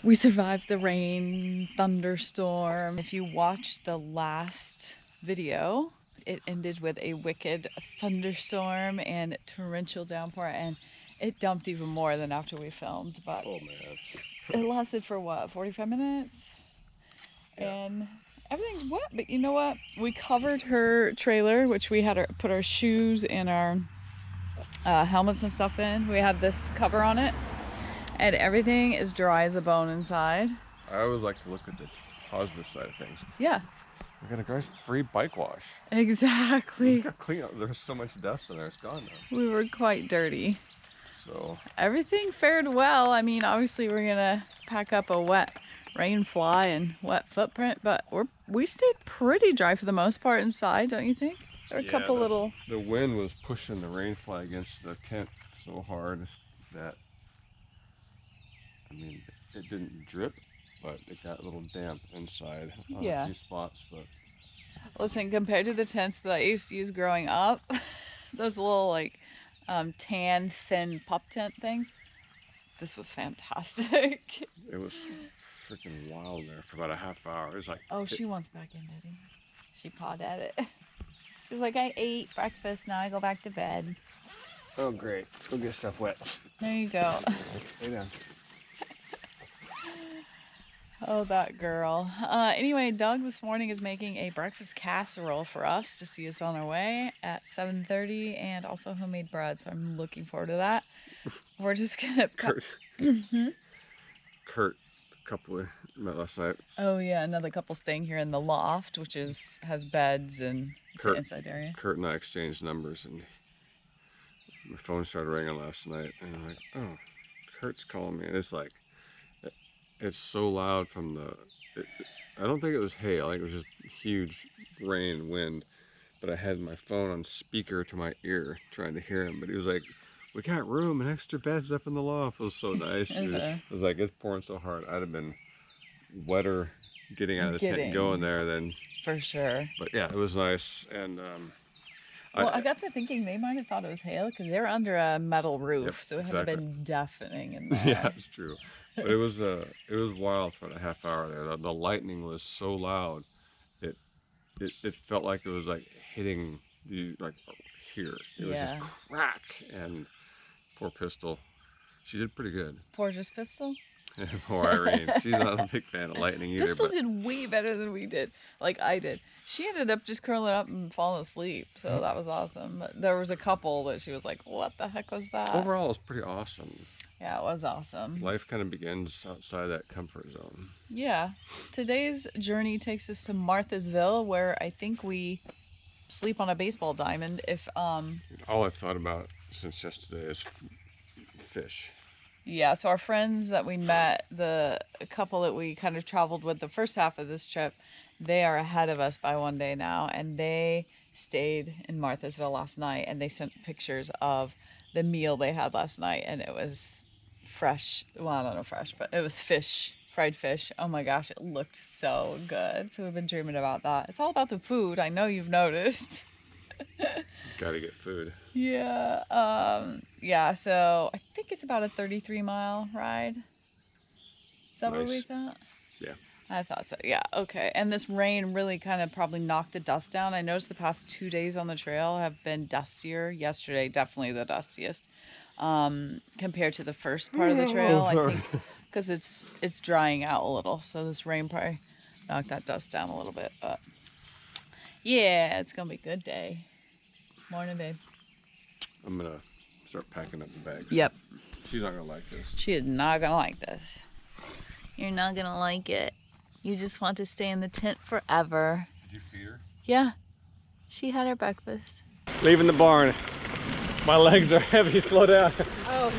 We survived the rain, thunderstorm. If you watch the last video, it ended with a wicked thunderstorm and torrential downpour, and it dumped even more than after we filmed. But oh man, it lasted for what, 45 minutes? Yeah. And everything's wet, but you know what? We covered her trailer, which we had put our shoes and our helmets and stuff in. We had this cover on it, and everything is dry as a bone inside. I always like to look at the positive side of things. Yeah. We're gonna go free bike wash. Exactly. We got clean up. There's so much dust in there, it's gone now. We were quite dirty. So everything fared well. I mean, obviously we're gonna pack up a wet rain fly and wet footprint, but we stayed pretty dry for the most part inside, don't you think? There were a couple little... The wind was pushing the rain fly against the tent so hard that, I mean, it didn't drip, but it got a little damp inside on a few spots. But listen, compared to the tents that I used to use growing up, those little like tan, thin pup tent things, this was fantastic. It was freaking wild there for about a half hour. It was like, oh, she wants back in, Daddy. She pawed at it. She's like, I ate breakfast, now I go back to bed. Oh great, go get stuff wet. There you go. Lay down. Oh, that girl. Anyway, Doug this morning is making a breakfast casserole for us to see us on our way at 7:30, and also homemade bread, so I'm looking forward to that. We're just gonna... Kurt, a couple we met last night. Oh yeah, another couple staying here in the loft, which has beds and it's an inside area. Kurt and I exchanged numbers, and my phone started ringing last night, and I'm like, oh, Kurt's calling me, and it's like, it's so loud from I don't think it was hail, I think it was just huge rain and wind, but I had my phone on speaker to my ear trying to hear him, but he was like, we got room and extra beds up in the loft. It was so nice. It was like, it's pouring so hard. I'd have been wetter getting out of the tent and going there than... For sure. But yeah, it was nice. And well, I got to thinking they might have thought it was hail because they're under a metal roof, so it had been deafening in there. Yeah, it's true. But it was wild for a half hour there. The lightning was so loud, it felt like it was like hitting the here. It was just crack, and poor Pistol, she did pretty good. Poor just Pistol. Poor Irene. She's not a big fan of lightning either. Pistol did way better than we did. Like I did. She ended up just curling up and falling asleep, so that was awesome. But there was a couple that she was like, "What the heck was that?" Overall, it was pretty awesome. Yeah, it was awesome. Life kind of begins outside that comfort zone. Yeah. Today's journey takes us to Marthasville, where I think we sleep on a baseball diamond. If all I've thought about since yesterday is fish. Yeah, so our friends that we met, the couple that we kind of traveled with the first half of this trip, they are ahead of us by one day now, and they stayed in Marthasville last night, and they sent pictures of the meal they had last night, and it was fresh. Well, I don't know fresh, but it was fish, fried fish. Oh my gosh, it looked so good. So we've been dreaming about that. It's all about the food. I know you've noticed. Gotta get food. Yeah. Yeah, so I think it's about a 33-mile ride. Is that what we thought? Yeah. I thought so. Yeah, okay. And this rain really kind of probably knocked the dust down. I noticed the past 2 days on the trail have been dustier. Yesterday, definitely the dustiest. Compared to the first part of the trail, I think, because it's drying out a little. So this rain probably knocked that dust down a little bit. But yeah, it's going to be a good day. Morning, babe. I'm going to start packing up the bags. Yep. She's not going to like this. She is not going to like this. You're not going to like it. You just want to stay in the tent forever. Did you feed her? Yeah. She had her breakfast. Leaving the barn. My legs are heavy. Slow down. Oh.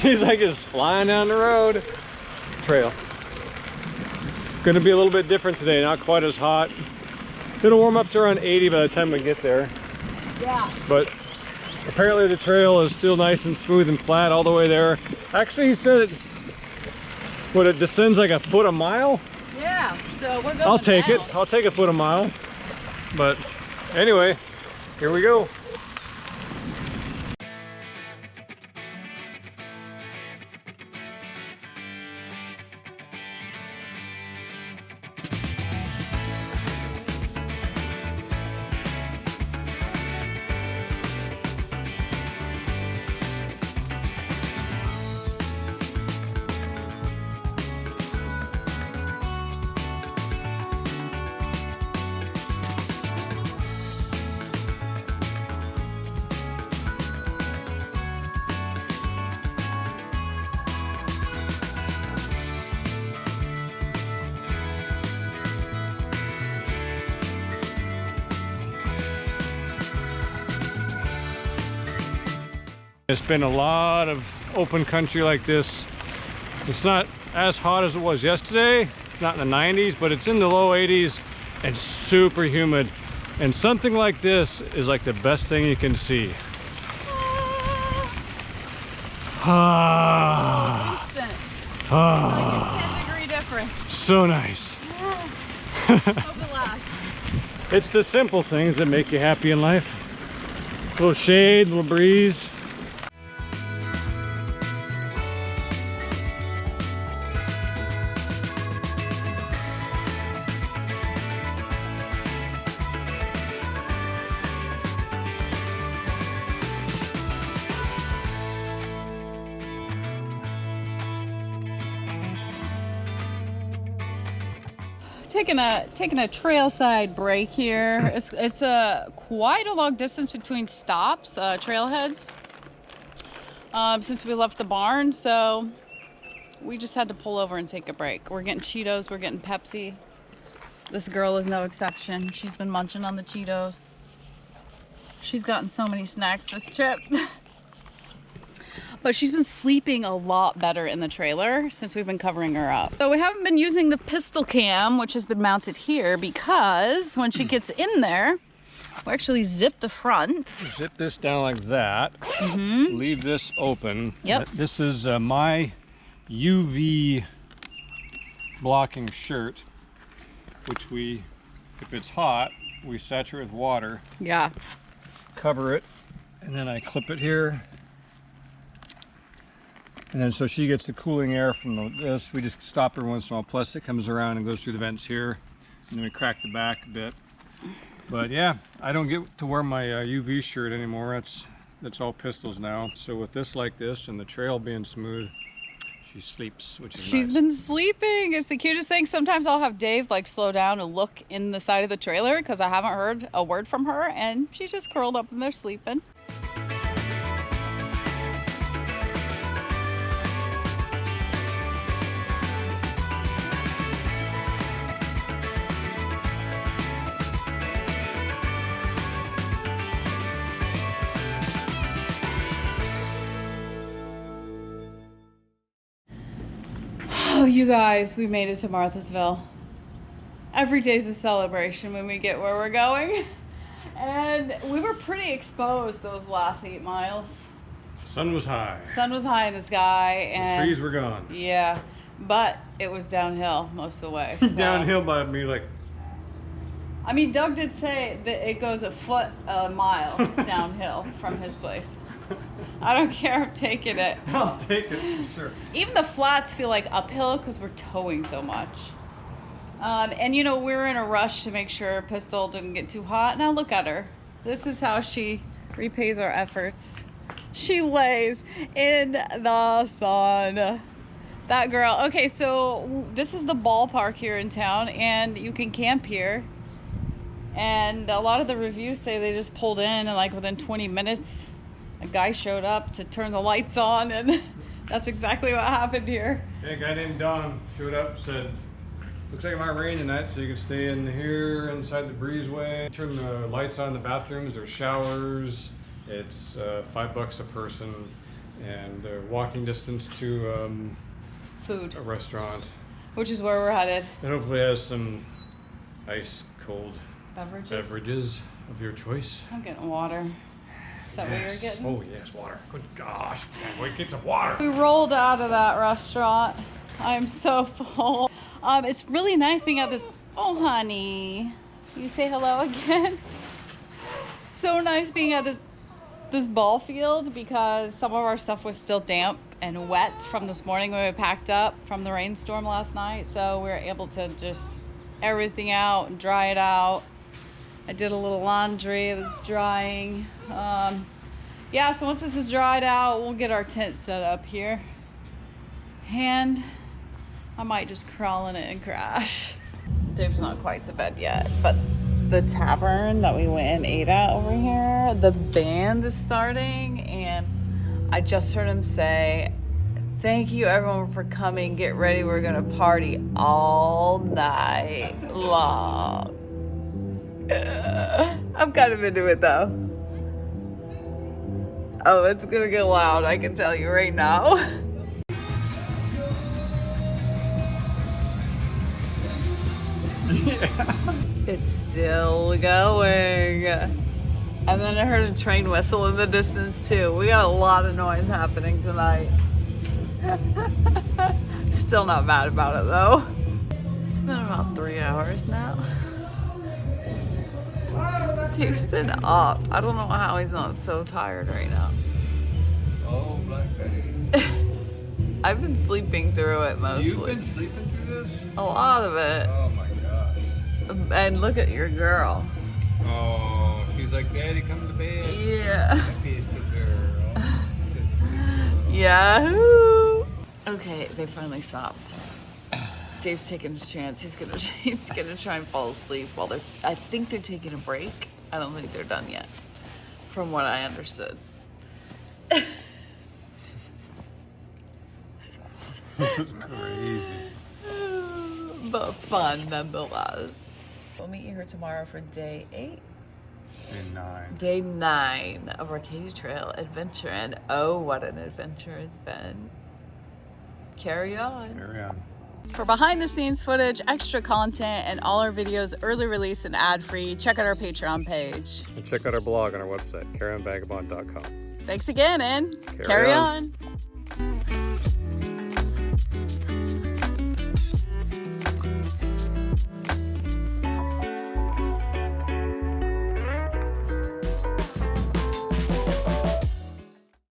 She's like just flying down the road. Trail. Gonna be a little bit different today. Not quite as hot. It'll warm up to around 80 by the time we get there. Yeah. But apparently the trail is still nice and smooth and flat all the way there. Actually, he said it descends like a foot a mile. Yeah, so we're going I'll take down. it. I'll take a foot a mile. But anyway, here we go. It's been a lot of open country like this. It's not as hot as it was yesterday. It's not in the 90s, but it's in the low 80s and super humid. And something like this is like the best thing you can see. Ah. Like a 10-degree difference. So nice. Hope it lasts. It's the simple things that make you happy in life. A little shade, a little breeze. Taking a trailside break here. It's quite a long distance between stops, trailheads, since we left the barn, so we just had to pull over and take a break. We're getting Cheetos, we're getting Pepsi. This girl is no exception. She's been munching on the Cheetos. She's gotten so many snacks this trip. But she's been sleeping a lot better in the trailer since we've been covering her up. So we haven't been using the pistol cam, which has been mounted here, because when she gets in there, we actually zip the front. Zip this down like that. Leave this open. Yep. This is my UV blocking shirt, which we, if it's hot, we saturate with water. Yeah. Cover it, and then I clip it here. And then so she gets the cooling air from this. We just stop her once in a while. Plus it comes around and goes through the vents here. And then we crack the back a bit. But yeah, I don't get to wear my UV shirt anymore. That's all pistols now. So with this like this and the trail being smooth, she sleeps, which is She's nice. been sleeping. It's the cutest thing. Sometimes I'll have Dave like slow down and look in the side of the trailer because I haven't heard a word from her, and she's just curled up in there sleeping. Oh, you guys, we made it to Marthasville. Every day's a celebration when we get where we're going. And we were pretty exposed those last 8 miles. Sun was high. Sun was high in the sky. And The trees were gone. yeah, but it was downhill most of the way. So. Downhill by me like... I mean, Doug did say that it goes a foot a mile downhill from his place. I don't care, I'm taking it. I'll take it, for sure. Even the flats feel like uphill because we're towing so much. And you know, we were in a rush to make sure Pistol didn't get too hot. Now look at her. This is how she repays our efforts. She lays in the sun. That girl. Okay, so this is the ballpark here in town, and you can camp here. And a lot of the reviews say they just pulled in and like within 20 minutes, a guy showed up to turn the lights on, and that's exactly what happened here. Yeah, a guy named Don showed up, said, looks like it might rain tonight, so you can stay in here inside the breezeway. Turn the lights on in the bathrooms, there's showers. It's $5 a person, and walking distance to Food, a restaurant. which is where we're headed. It hopefully has some ice cold Beverages. of your choice. I'm getting water. Is that what you're getting? Oh yes, water. Good gosh, can't wait to get some water. We rolled out of that restaurant. I'm so full. It's really nice being at this. Oh, honey, you say hello again. So nice being at this ball field because some of our stuff was still damp and wet from this morning when we packed up from the rainstorm last night. So we were able to just everything out and dry it out. I did a little laundry that's drying. Yeah, so once this is dried out, we'll get our tent set up here. And I might just crawl in it and crash. Dave's not quite to bed yet, but the tavern that we went and ate at over here, the band is starting, and I just heard him say, thank you everyone for coming, get ready, we're gonna party all night long. I'm kind of into it though. Oh, it's gonna get loud, I can tell you right now. Yeah. It's still going. And then I heard a train whistle in the distance too. We got a lot of noise happening tonight. Still not mad about it though. It's been about 3 hours now. Dave's been up. I don't know how he's not so tired right now. Oh, Black Betty. I've been sleeping through it mostly. You've been sleeping through this? A lot of it. Oh my gosh. And look at your girl. Oh, she's like, Daddy, come to bed. Yeah. Happy is the girl. Yahoo! Okay, they finally stopped. Dave's taking his chance. He's gonna try and fall asleep while I think they're taking a break. I don't think they're done yet, from what I understood. This is crazy. But fun nonetheless. We'll meet you here tomorrow for day 8. Day 9 of our Katy Trail adventure, and oh, what an adventure it's been. Carry on. Carry on. For behind the scenes footage, extra content, and all our videos early release and ad free, check out our Patreon page. And check out our blog on our website, carryonvagabond.com. Thanks again, and Carry on.